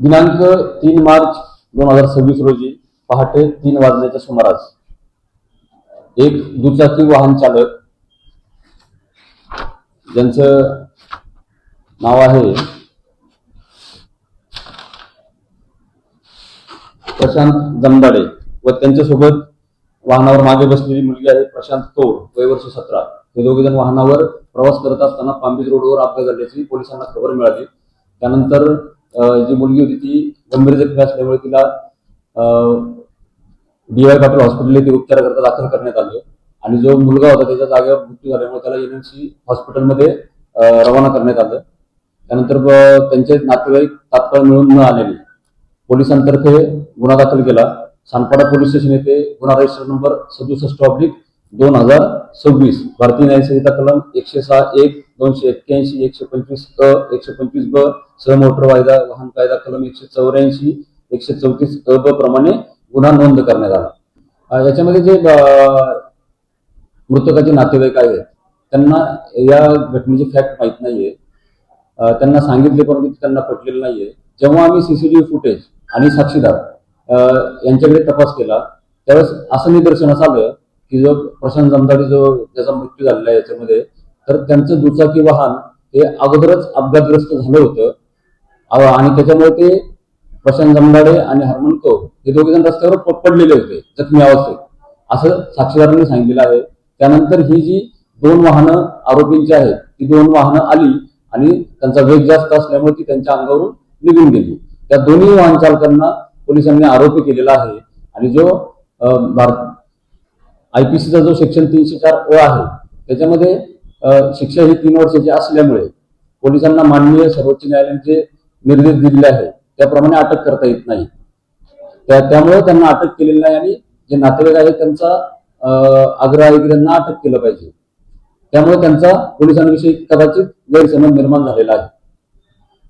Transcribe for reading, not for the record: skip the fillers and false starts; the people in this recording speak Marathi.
दिनांक 3 मार्च 2026 रोजी पहाटे 3 वाजण्याच्या सुमारास एक दुचाकी वाहन चालक ज्यांचं नाव आहे प्रशांत जमदाडे व त्यांच्यासोबत वाहनावर मागे बसलेली मुलगी आहे प्रशांत कौर वय वर्ष 17. हे दोघे जण वाहनावर प्रवास करत असताना पांबीज रोडवर अपघात झाल्याची पोलिसांना खबर मिळाली. त्यानंतर जी मुलगी होती ती गंभीर जखमी असल्यामुळे तिला DY पाटील हॉस्पिटल येथे उपचाराकरता दाखल करण्यात आलं आणि जो मुलगा होता त्याच्या जागेवर मृत्यू झाल्यामुळे त्याला NMC हॉस्पिटलमध्ये रवाना करण्यात आलं. त्यानंतर त्यांचे नातेवाईक तात्काळ मिळून न आलेले पोलिसांतर्फे गुन्हा दाखल केला. सानपाडा पोलीस स्टेशन येथे गुन्हा रजिस्टर नंबर 67/2026 भारतीय न्याय संहिता कलम 106(1), 281, 125 अ, 125 ब सह मोटर वाहन कायदा कलम 184, 134 अ ब प्रमाणे गुन्हा नोंद करण्यात आला. याच्यामध्ये जे मृतकाचे नातेवाईक आहेत त्यांना या घटनेचे फॅक्ट माहीत नाहीये. त्यांना सांगितले परंतु त्यांना पटलेलं नाहीये. जेव्हा आम्ही CCTV फुटेज आणि साक्षीदार यांच्याकडे तपास केला त्यावेळेस असं निदर्शनास आलं की जो प्रशांत जमदाडे ज्याचा मृत्यू झालेला आहे याच्यामध्ये तर त्यांचं दुचाकी वाहन हे अगोदरच अपघातग्रस्त झालं होतं आणि त्याच्यामुळे ते प्रशांत जमदाडे आणि हरमन कौर हे दोघे जण रस्त्यावर पडलेले होते जखमी अवस्थेत असं साक्षीदारांनी सांगितलेलं आहे. त्यानंतर ही जी 2 वाहनं आरोपींची आहेत ती 2 वाहनं आली आणि त्यांचा वेग जास्त असल्यामुळे ती त्यांच्या अंगावरून निघून गेली. त्या दोन्ही वाहन चालकांना पोलिसांनी आरोपी केलेला आहे आणि जो IPCचा जो सेक्शन 304 अ आहे त्याच्यामध्ये शिक्षा ही 3 वर्षाची असल्यामुळे पोलिसांना माननीय सर्वोच्च न्यायालयाचे निर्देश दिलेले आहेत त्याप्रमाणे अटक करता येत नाही. त्यामुळे त्यांना अटक केलेली नाही आणि जे नातेवाईक आहेत त्यांचा आग्रह आहे की त्यांना अटक केलं पाहिजे. त्यामुळे त्यांचा पोलिसांविषयी कदाचित गैरसमज निर्माण झालेला आहे.